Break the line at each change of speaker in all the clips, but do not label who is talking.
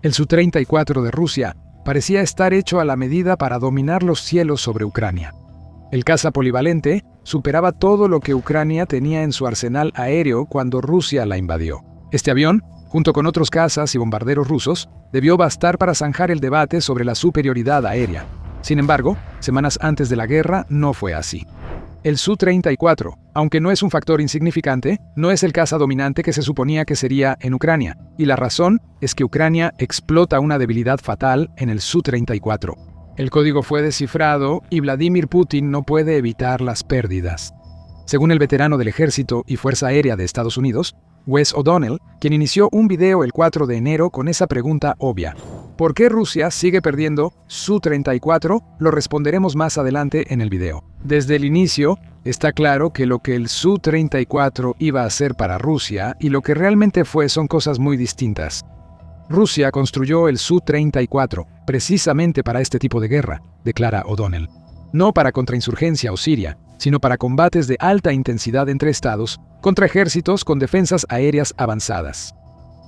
El Su-34 de Rusia parecía estar hecho a la medida para dominar los cielos sobre Ucrania. El caza polivalente superaba todo lo que Ucrania tenía en su arsenal aéreo cuando Rusia la invadió. Este avión, junto con otros cazas y bombarderos rusos, debió bastar para zanjar el debate sobre la superioridad aérea. Sin embargo, semanas antes de la guerra no fue así. El Su-34, aunque no es un factor insignificante, no es el caza dominante que se suponía que sería en Ucrania, y la razón es que Ucrania explota una debilidad fatal en el Su-34. El código fue descifrado y Vladimir Putin no puede evitar las pérdidas. Según el veterano del Ejército y Fuerza Aérea de Estados Unidos, Wes O'Donnell, quien inició un video el 4 de enero con esa pregunta obvia. ¿Por qué Rusia sigue perdiendo Su-34? Lo responderemos más adelante en el video. Desde el inicio, está claro que lo que el Su-34 iba a hacer para Rusia y lo que realmente fue son cosas muy distintas. Rusia construyó el Su-34 precisamente para este tipo de guerra, declara O'Donnell. No para contrainsurgencia o Siria, sino para combates de alta intensidad entre estados, contra ejércitos con defensas aéreas avanzadas.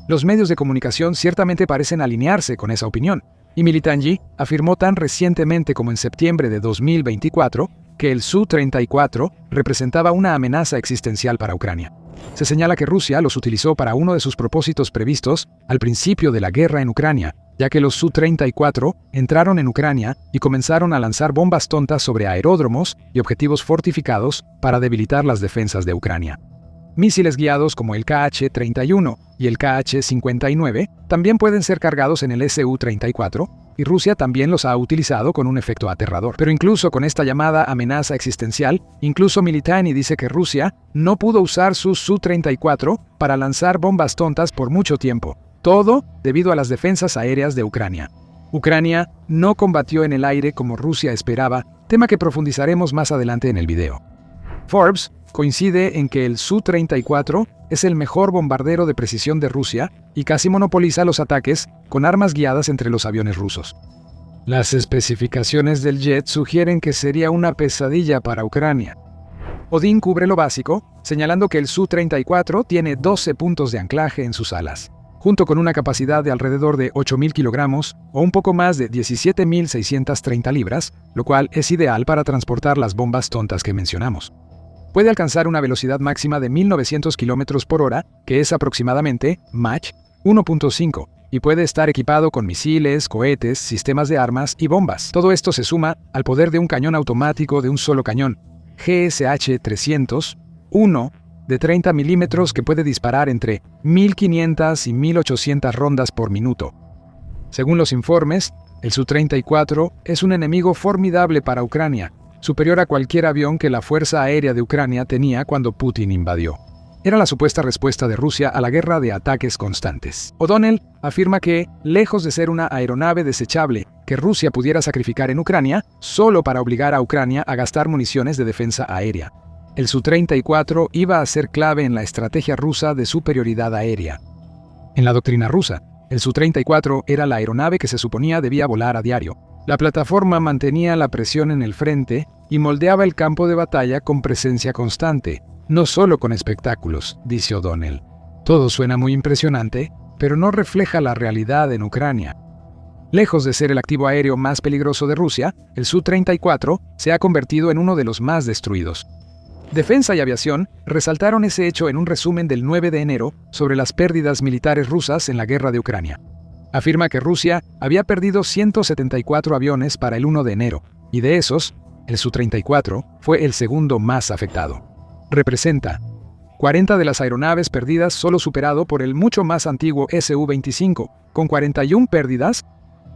Los medios de comunicación ciertamente parecen alinearse con esa opinión, y Militanji afirmó tan recientemente como en septiembre de 2024 que el Su-34 representaba una amenaza existencial para Ucrania. Se señala que Rusia los utilizó para uno de sus propósitos previstos al principio de la guerra en Ucrania, ya que los Su-34 entraron en Ucrania y comenzaron a lanzar bombas tontas sobre aeródromos y objetivos fortificados para debilitar las defensas de Ucrania. Misiles guiados como el Kh-31 y el Kh-59 también pueden ser cargados en el Su-34, y Rusia también los ha utilizado con un efecto aterrador. Pero incluso con esta llamada amenaza existencial, incluso Militani dice que Rusia no pudo usar su Su-34 para lanzar bombas tontas por mucho tiempo. Todo debido a las defensas aéreas de Ucrania. Ucrania no combatió en el aire como Rusia esperaba, tema que profundizaremos más adelante en el video. Forbes coincide en que el Su-34 es el mejor bombardero de precisión de Rusia y casi monopoliza los ataques con armas guiadas entre los aviones rusos. Las especificaciones del jet sugieren que sería una pesadilla para Ucrania. Odin cubre lo básico, señalando que el Su-34 tiene 12 puntos de anclaje en sus alas, junto con una capacidad de alrededor de 8.000 kilogramos o un poco más de 17.630 libras, lo cual es ideal para transportar las bombas tontas que mencionamos. Puede alcanzar una velocidad máxima de 1.900 km por hora, que es aproximadamente Mach 1.5, y puede estar equipado con misiles, cohetes, sistemas de armas y bombas. Todo esto se suma al poder de un cañón automático de un solo cañón, GSH-300-1, de 30 milímetros que puede disparar entre 1.500 y 1.800 rondas por minuto. Según los informes, el Su-34 es un enemigo formidable para Ucrania, superior a cualquier avión que la Fuerza Aérea de Ucrania tenía cuando Putin invadió. Era la supuesta respuesta de Rusia a la guerra de ataques constantes. O'Donnell afirma que, lejos de ser una aeronave desechable que Rusia pudiera sacrificar en Ucrania, solo para obligar a Ucrania a gastar municiones de defensa aérea, el Su-34 iba a ser clave en la estrategia rusa de superioridad aérea. En la doctrina rusa, el Su-34 era la aeronave que se suponía debía volar a diario. La plataforma mantenía la presión en el frente y moldeaba el campo de batalla con presencia constante, no solo con espectáculos, dice O'Donnell. Todo suena muy impresionante, pero no refleja la realidad en Ucrania. Lejos de ser el activo aéreo más peligroso de Rusia, el Su-34 se ha convertido en uno de los más destruidos. Defensa y Aviación resaltaron ese hecho en un resumen del 9 de enero sobre las pérdidas militares rusas en la guerra de Ucrania. Afirma que Rusia había perdido 174 aviones para el 1 de enero, y de esos, el Su-34 fue el segundo más afectado. Representa 40 de las aeronaves perdidas, solo superado por el mucho más antiguo Su-25, con 41 pérdidas.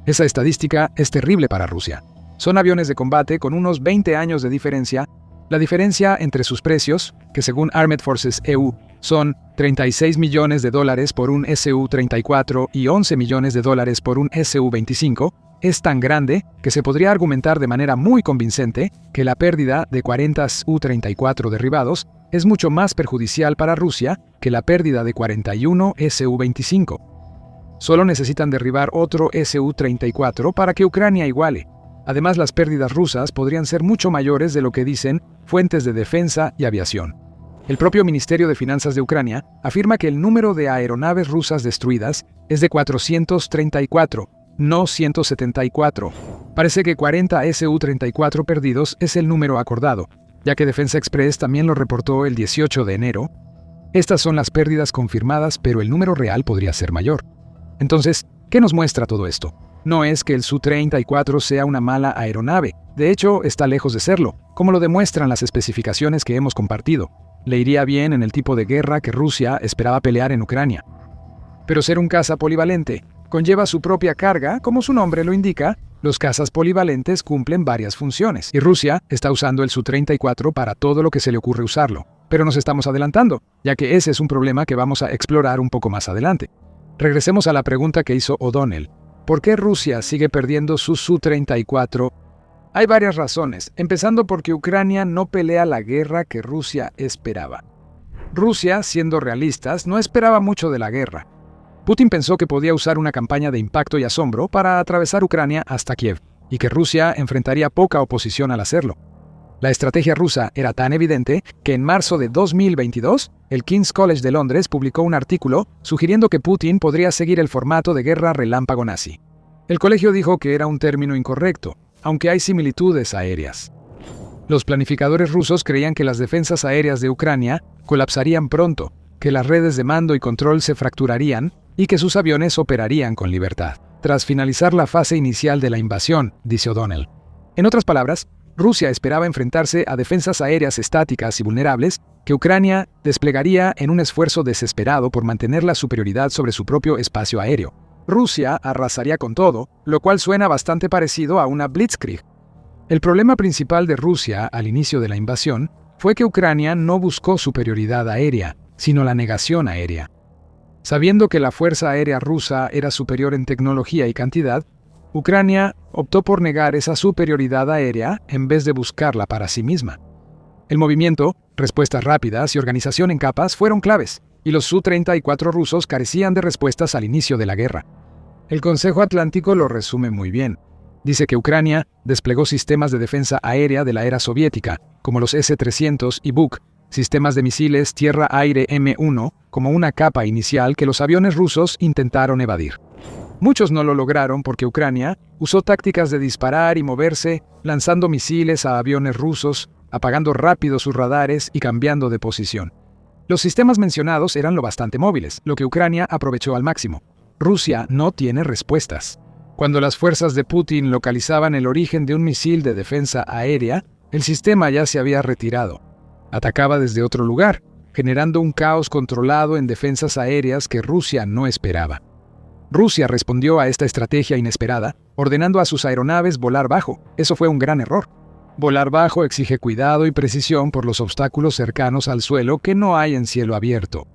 Esa estadística es terrible para Rusia. Son aviones de combate con unos 20 años de diferencia. La diferencia entre sus precios, que según Armed Forces EU son $36 millones por un Su-34 y $11 millones por un Su-25, es tan grande que se podría argumentar de manera muy convincente que la pérdida de 40 Su-34 derribados es mucho más perjudicial para Rusia que la pérdida de 41 Su-25. Solo necesitan derribar otro Su-34 para que Ucrania iguale. Además, las pérdidas rusas podrían ser mucho mayores de lo que dicen fuentes de defensa y aviación. El propio Ministerio de Finanzas de Ucrania afirma que el número de aeronaves rusas destruidas es de 434, no 174. Parece que 40 Su-34 perdidos es el número acordado, ya que Defensa Express también lo reportó el 18 de enero. Estas son las pérdidas confirmadas, pero el número real podría ser mayor. Entonces, ¿qué nos muestra todo esto? No es que el Su-34 sea una mala aeronave, de hecho está lejos de serlo, como lo demuestran las especificaciones que hemos compartido. Le iría bien en el tipo de guerra que Rusia esperaba pelear en Ucrania. Pero ser un caza polivalente conlleva su propia carga, como su nombre lo indica. Los cazas polivalentes cumplen varias funciones, y Rusia está usando el Su-34 para todo lo que se le ocurre usarlo. Pero nos estamos adelantando, ya que ese es un problema que vamos a explorar un poco más adelante. Regresemos a la pregunta que hizo O'Donnell. ¿Por qué Rusia sigue perdiendo su Su-34? Hay varias razones, empezando porque Ucrania no pelea la guerra que Rusia esperaba. Rusia, siendo realistas, no esperaba mucho de la guerra. Putin pensó que podía usar una campaña de impacto y asombro para atravesar Ucrania hasta Kiev, y que Rusia enfrentaría poca oposición al hacerlo. La estrategia rusa era tan evidente que en marzo de 2022, el King's College de Londres publicó un artículo sugiriendo que Putin podría seguir el formato de guerra relámpago nazi. El colegio dijo que era un término incorrecto, aunque hay similitudes aéreas. Los planificadores rusos creían que las defensas aéreas de Ucrania colapsarían pronto, que las redes de mando y control se fracturarían y que sus aviones operarían con libertad, tras finalizar la fase inicial de la invasión, dice O'Donnell. En otras palabras, Rusia esperaba enfrentarse a defensas aéreas estáticas y vulnerables que Ucrania desplegaría en un esfuerzo desesperado por mantener la superioridad sobre su propio espacio aéreo. Rusia arrasaría con todo, lo cual suena bastante parecido a una blitzkrieg. El problema principal de Rusia al inicio de la invasión fue que Ucrania no buscó superioridad aérea, sino la negación aérea. Sabiendo que la Fuerza Aérea rusa era superior en tecnología y cantidad, Ucrania optó por negar esa superioridad aérea en vez de buscarla para sí misma. El movimiento, respuestas rápidas y organización en capas fueron claves, y los Su-34 rusos carecían de respuestas al inicio de la guerra. El Consejo Atlántico lo resume muy bien. Dice que Ucrania desplegó sistemas de defensa aérea de la era soviética, como los S-300 y Buk, sistemas de misiles tierra-aire M1, como una capa inicial que los aviones rusos intentaron evadir. Muchos no lo lograron porque Ucrania usó tácticas de disparar y moverse, lanzando misiles a aviones rusos, apagando rápido sus radares y cambiando de posición. Los sistemas mencionados eran lo bastante móviles, lo que Ucrania aprovechó al máximo. Rusia no tiene respuestas. Cuando las fuerzas de Putin localizaban el origen de un misil de defensa aérea, el sistema ya se había retirado. Atacaba desde otro lugar, generando un caos controlado en defensas aéreas que Rusia no esperaba. Rusia respondió a esta estrategia inesperada, ordenando a sus aeronaves volar bajo. Eso fue un gran error. Volar bajo exige cuidado y precisión por los obstáculos cercanos al suelo que no hay en cielo abierto.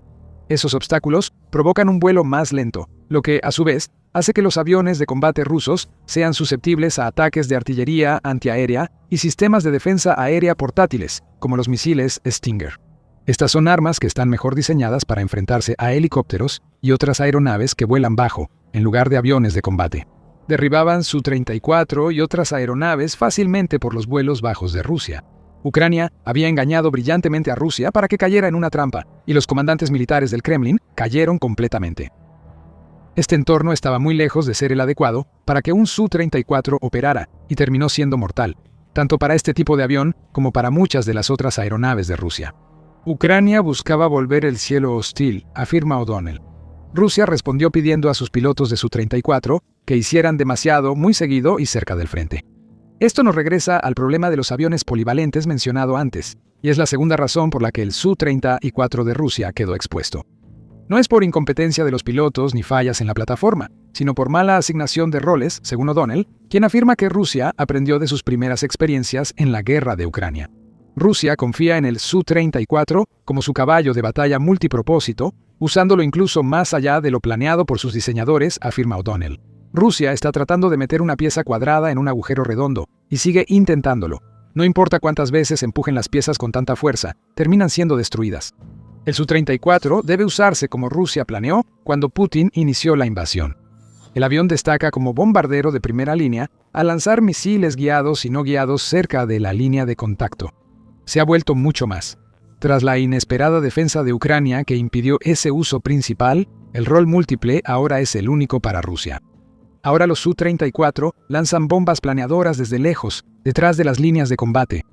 Esos obstáculos provocan un vuelo más lento, lo que, a su vez, hace que los aviones de combate rusos sean susceptibles a ataques de artillería antiaérea y sistemas de defensa aérea portátiles, como los misiles Stinger. Estas son armas que están mejor diseñadas para enfrentarse a helicópteros y otras aeronaves que vuelan bajo, en lugar de aviones de combate. Derribaban Su-34 y otras aeronaves fácilmente por los vuelos bajos de Rusia. Ucrania había engañado brillantemente a Rusia para que cayera en una trampa, y los comandantes militares del Kremlin cayeron completamente. Este entorno estaba muy lejos de ser el adecuado para que un Su-34 operara, y terminó siendo mortal, tanto para este tipo de avión como para muchas de las otras aeronaves de Rusia. Ucrania buscaba volver el cielo hostil, afirma O'Donnell. Rusia respondió pidiendo a sus pilotos de Su-34 que hicieran demasiado, muy seguido y cerca del frente. Esto nos regresa al problema de los aviones polivalentes mencionado antes, y es la segunda razón por la que el Su-34 de Rusia quedó expuesto. No es por incompetencia de los pilotos ni fallas en la plataforma, sino por mala asignación de roles, según O'Donnell, quien afirma que Rusia aprendió de sus primeras experiencias en la guerra de Ucrania. Rusia confía en el Su-34 como su caballo de batalla multipropósito, usándolo incluso más allá de lo planeado por sus diseñadores, afirma O'Donnell. Rusia está tratando de meter una pieza cuadrada en un agujero redondo, y sigue intentándolo. No importa cuántas veces empujen las piezas con tanta fuerza, terminan siendo destruidas. El Su-34 debe usarse como Rusia planeó cuando Putin inició la invasión. El avión destaca como bombardero de primera línea al lanzar misiles guiados y no guiados cerca de la línea de contacto. Se ha vuelto mucho más. tras la inesperada defensa de Ucrania que impidió ese uso principal, el rol múltiple ahora es el único para Rusia. Ahora los Su-34 lanzan bombas planeadoras desde lejos, detrás de las líneas de combate.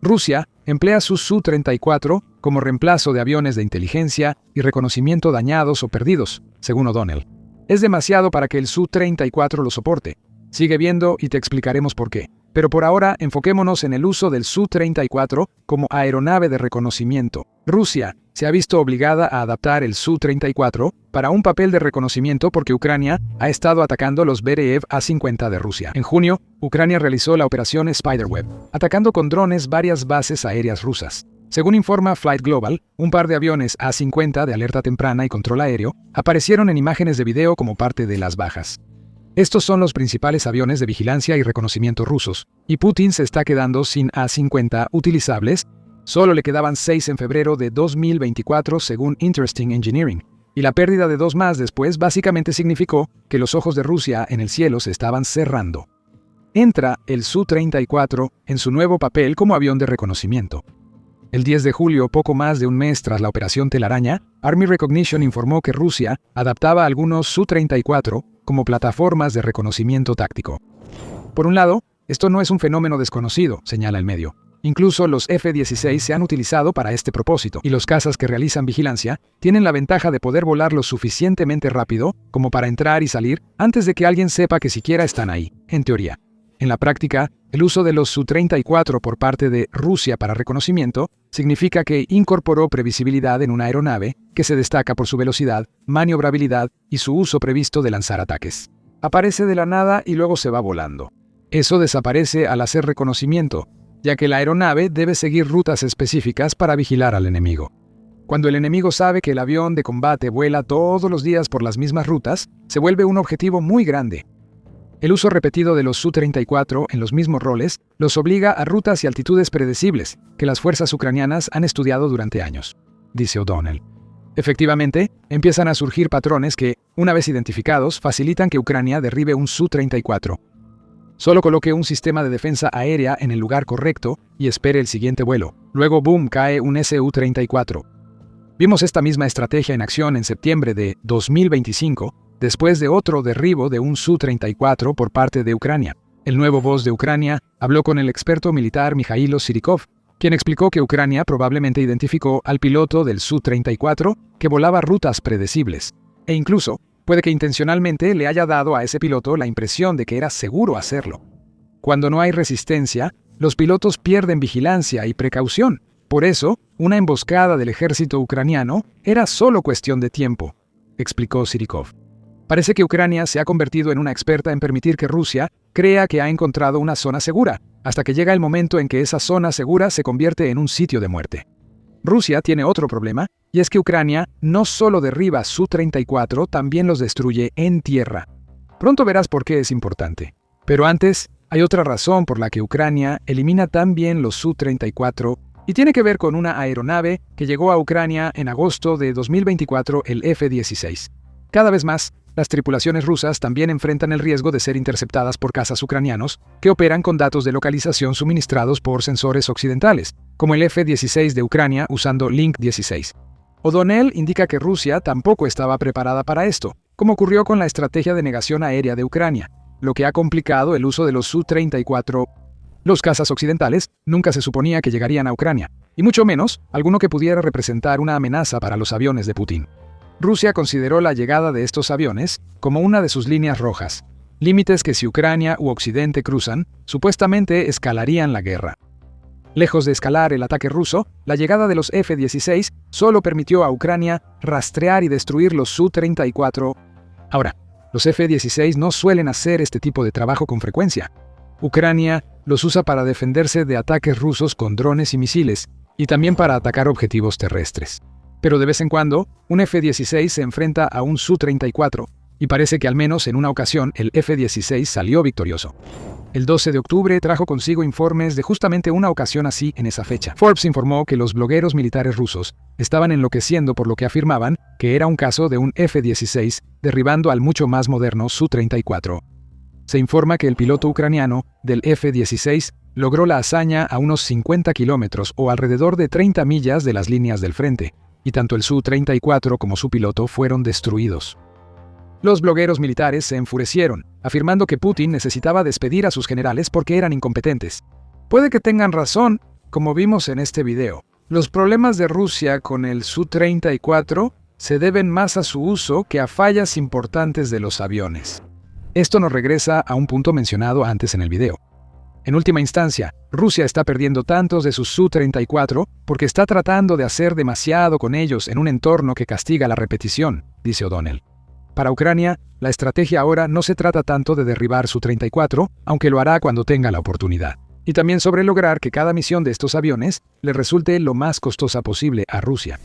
Rusia emplea sus Su-34 como reemplazo de aviones de inteligencia y reconocimiento dañados o perdidos, según O'Donnell. Es demasiado para que el Su-34 lo soporte. Sigue viendo y te explicaremos por qué. Pero por ahora, enfoquémonos en el uso del Su-34 como aeronave de reconocimiento. Rusia se ha visto obligada a adaptar el Su-34 para un papel de reconocimiento porque Ucrania ha estado atacando los Bereev A-50 de Rusia. En junio, Ucrania realizó la operación Spiderweb, atacando con drones varias bases aéreas rusas. Según informa Flight Global, un par de aviones A-50 de alerta temprana y control aéreo aparecieron en imágenes de video como parte de las bajas. Estos son los principales aviones de vigilancia y reconocimiento rusos, y Putin se está quedando sin A-50 utilizables. Solo le quedaban 6 en febrero de 2024 según Interesting Engineering, y la pérdida de 2 más después básicamente significó que los ojos de Rusia en el cielo se estaban cerrando. Entra el Su-34 en su nuevo papel como avión de reconocimiento. El 10 de julio, poco más de un mes tras la operación Telaraña, Army Recognition informó que Rusia adaptaba algunos Su-34 como plataformas de reconocimiento táctico. Por un lado, esto no es un fenómeno desconocido, señala el medio. Incluso los F-16 se han utilizado para este propósito, y los cazas que realizan vigilancia tienen la ventaja de poder volar lo suficientemente rápido como para entrar y salir antes de que alguien sepa que siquiera están ahí, en teoría. En la práctica, el uso de los Su-34 por parte de Rusia para reconocimiento significa que incorporó previsibilidad en una aeronave que se destaca por su velocidad, maniobrabilidad y su uso previsto de lanzar ataques. Aparece de la nada y luego se va volando. Eso desaparece al hacer reconocimiento, ya que la aeronave debe seguir rutas específicas para vigilar al enemigo. Cuando el enemigo sabe que el avión de combate vuela todos los días por las mismas rutas, se vuelve un objetivo muy grande. El uso repetido de los Su-34 en los mismos roles los obliga a rutas y altitudes predecibles que las fuerzas ucranianas han estudiado durante años, dice O'Donnell. Efectivamente, empiezan a surgir patrones que, una vez identificados, facilitan que Ucrania derribe un Su-34. Solo coloque un sistema de defensa aérea en el lugar correcto y espere el siguiente vuelo. Luego, boom, cae un Su-34. Vimos esta misma estrategia en acción en septiembre de 2025, después de otro derribo de un Su-34 por parte de Ucrania. El nuevo voz de Ucrania habló con el experto militar Mikhailo Sirikov, quien explicó que Ucrania probablemente identificó al piloto del Su-34 que volaba rutas predecibles, e incluso puede que intencionalmente le haya dado a ese piloto la impresión de que era seguro hacerlo. Cuando no hay resistencia, los pilotos pierden vigilancia y precaución. Por eso, una emboscada del ejército ucraniano era solo cuestión de tiempo, explicó Sirikov. Parece que Ucrania se ha convertido en una experta en permitir que Rusia crea que ha encontrado una zona segura, hasta que llega el momento en que esa zona segura se convierte en un sitio de muerte. Rusia tiene otro problema, y es que Ucrania no solo derriba Su-34, también los destruye en tierra. Pronto verás por qué es importante. Pero antes, hay otra razón por la que Ucrania elimina también los Su-34, y tiene que ver con una aeronave que llegó a Ucrania en agosto de 2024, el F-16. Cada vez más, las tripulaciones rusas también enfrentan el riesgo de ser interceptadas por cazas ucranianos que operan con datos de localización suministrados por sensores occidentales, como el F-16 de Ucrania usando Link 16. O'Donnell indica que Rusia tampoco estaba preparada para esto, como ocurrió con la estrategia de negación aérea de Ucrania, lo que ha complicado el uso de los Su-34. Los cazas occidentales nunca se suponía que llegarían a Ucrania, y mucho menos alguno que pudiera representar una amenaza para los aviones de Putin. Rusia consideró la llegada de estos aviones como una de sus líneas rojas, límites que si Ucrania u Occidente cruzan, supuestamente escalarían la guerra. Lejos de escalar el ataque ruso, la llegada de los F-16 solo permitió a Ucrania rastrear y destruir los Su-34. Ahora, los F-16 no suelen hacer este tipo de trabajo con frecuencia. Ucrania los usa para defenderse de ataques rusos con drones y misiles, y también para atacar objetivos terrestres. Pero de vez en cuando, un F-16 se enfrenta a un Su-34, y parece que al menos en una ocasión el F-16 salió victorioso. El 12 de octubre trajo consigo informes de justamente una ocasión así en esa fecha. Forbes informó que los blogueros militares rusos estaban enloqueciendo por lo que afirmaban que era un caso de un F-16 derribando al mucho más moderno Su-34. Se informa que el piloto ucraniano del F-16 logró la hazaña a unos 50 kilómetros o alrededor de 30 millas de las líneas del frente, y tanto el Su-34 como su piloto fueron destruidos. Los blogueros militares se enfurecieron, afirmando que Putin necesitaba despedir a sus generales porque eran incompetentes. Puede que tengan razón, como vimos en este video. Los problemas de Rusia con el Su-34 se deben más a su uso que a fallas importantes de los aviones. Esto nos regresa a un punto mencionado antes en el video. En última instancia, Rusia está perdiendo tantos de sus Su-34 porque está tratando de hacer demasiado con ellos en un entorno que castiga la repetición, dice O'Donnell. Para Ucrania, la estrategia ahora no se trata tanto de derribar Su-34, aunque lo hará cuando tenga la oportunidad, y también sobre lograr que cada misión de estos aviones le resulte lo más costosa posible a Rusia.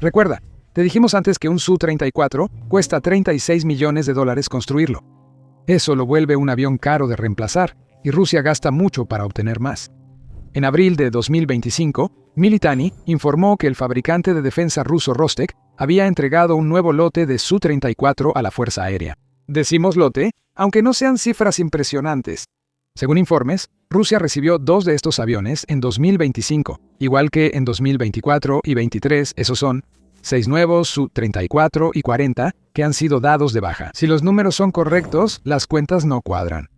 Recuerda, te dijimos antes que un Su-34 cuesta $36 millones construirlo. Eso lo vuelve un avión caro de reemplazar, y Rusia gasta mucho para obtener más. En abril de 2025, Militani informó que el fabricante de defensa ruso Rostec había entregado un nuevo lote de Su-34 a la Fuerza Aérea. Decimos lote, aunque no sean cifras impresionantes. Según informes, Rusia recibió 2 de estos aviones en 2025, igual que en 2024 y 2023, esos son 6 nuevos Su-34 y 40 que han sido dados de baja. Si los números son correctos, las cuentas no cuadran.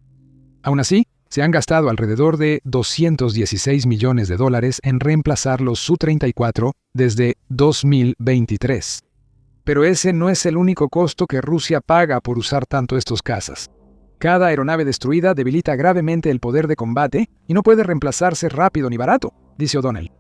Aún así, se han gastado alrededor de $216 millones en reemplazar los Su-34 desde 2023. Pero ese no es el único costo que Rusia paga por usar tanto estos cazas. Cada aeronave destruida debilita gravemente el poder de combate y no puede reemplazarse rápido ni barato, dice O'Donnell.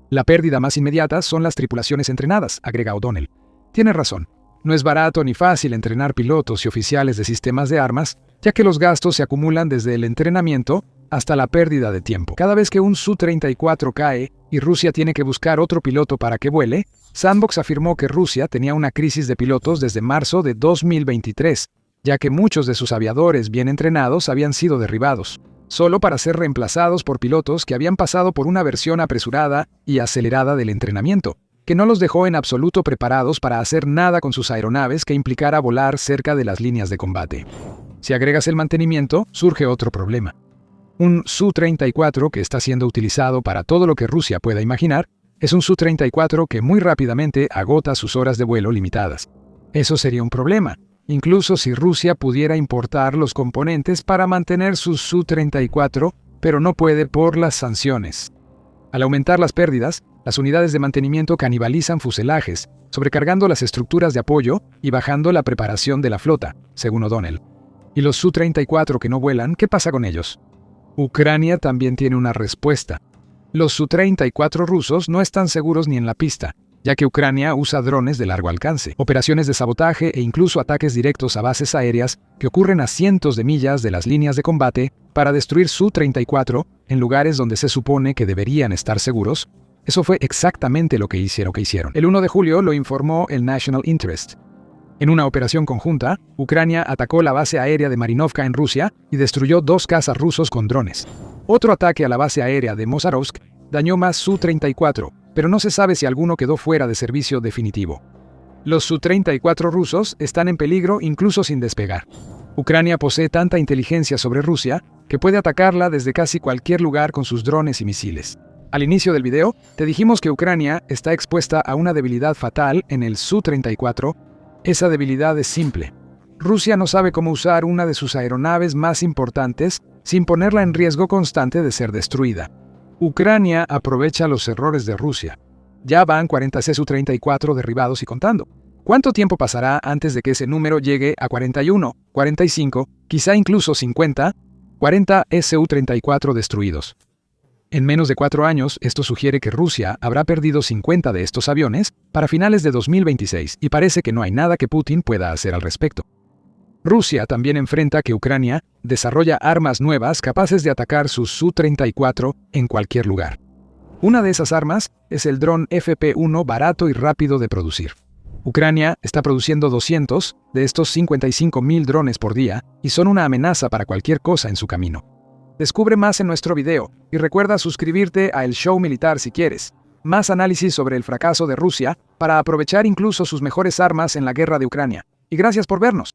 La pérdida más inmediata son las tripulaciones entrenadas, agrega O'Donnell. Tiene razón. No es barato ni fácil entrenar pilotos y oficiales de sistemas de armas, ya que los gastos se acumulan desde el entrenamiento hasta la pérdida de tiempo. Cada vez que un Su-34 cae y Rusia tiene que buscar otro piloto para que vuele, Sandbox afirmó que Rusia tenía una crisis de pilotos desde marzo de 2023, ya que muchos de sus aviadores bien entrenados habían sido derribados, solo para ser reemplazados por pilotos que habían pasado por una versión apresurada y acelerada del entrenamiento, que no los dejó en absoluto preparados para hacer nada con sus aeronaves que implicara volar cerca de las líneas de combate. Si agregas el mantenimiento, surge otro problema. Un Su-34 que está siendo utilizado para todo lo que Rusia pueda imaginar, es un Su-34 que muy rápidamente agota sus horas de vuelo limitadas. Eso sería un problema, incluso si Rusia pudiera importar los componentes para mantener sus Su-34, pero no puede por las sanciones. Al aumentar las pérdidas, las unidades de mantenimiento canibalizan fuselajes, sobrecargando las estructuras de apoyo y bajando la preparación de la flota, según O'Donnell. ¿Y los Su-34 que no vuelan, qué pasa con ellos? Ucrania también tiene una respuesta. Los Su-34 rusos no están seguros ni en la pista, ya que Ucrania usa drones de largo alcance, operaciones de sabotaje e incluso ataques directos a bases aéreas que ocurren a cientos de millas de las líneas de combate para destruir Su-34 en lugares donde se supone que deberían estar seguros. Eso fue exactamente lo que hicieron. El 1 de julio lo informó el National Interest. En una operación conjunta, Ucrania atacó la base aérea de Marinovka en Rusia y destruyó 2 cazas rusos con drones. Otro ataque a la base aérea de Mosarovsk dañó más Su-34, pero no se sabe si alguno quedó fuera de servicio definitivo. Los Su-34 rusos están en peligro incluso sin despegar. Ucrania posee tanta inteligencia sobre Rusia que puede atacarla desde casi cualquier lugar con sus drones y misiles. Al inicio del video, te dijimos que Ucrania está expuesta a una debilidad fatal en el Su-34. Esa debilidad es simple. Rusia no sabe cómo usar una de sus aeronaves más importantes sin ponerla en riesgo constante de ser destruida. Ucrania aprovecha los errores de Rusia. Ya van 40 Su-34 derribados y contando. ¿Cuánto tiempo pasará antes de que ese número llegue a 41, 45, quizá incluso 50, 40 Su-34 destruidos? En menos de 4 años, esto sugiere que Rusia habrá perdido 50 de estos aviones para finales de 2026 y parece que no hay nada que Putin pueda hacer al respecto. Rusia también enfrenta que Ucrania desarrolla armas nuevas capaces de atacar sus Su-34 en cualquier lugar. Una de esas armas es el dron FP-1 barato y rápido de producir. Ucrania está produciendo 200 de estos 55.000 drones por día y son una amenaza para cualquier cosa en su camino. Descubre más en nuestro video y recuerda suscribirte a El Show Militar si quieres. Más análisis sobre el fracaso de Rusia para aprovechar incluso sus mejores armas en la guerra de Ucrania. Y gracias por vernos.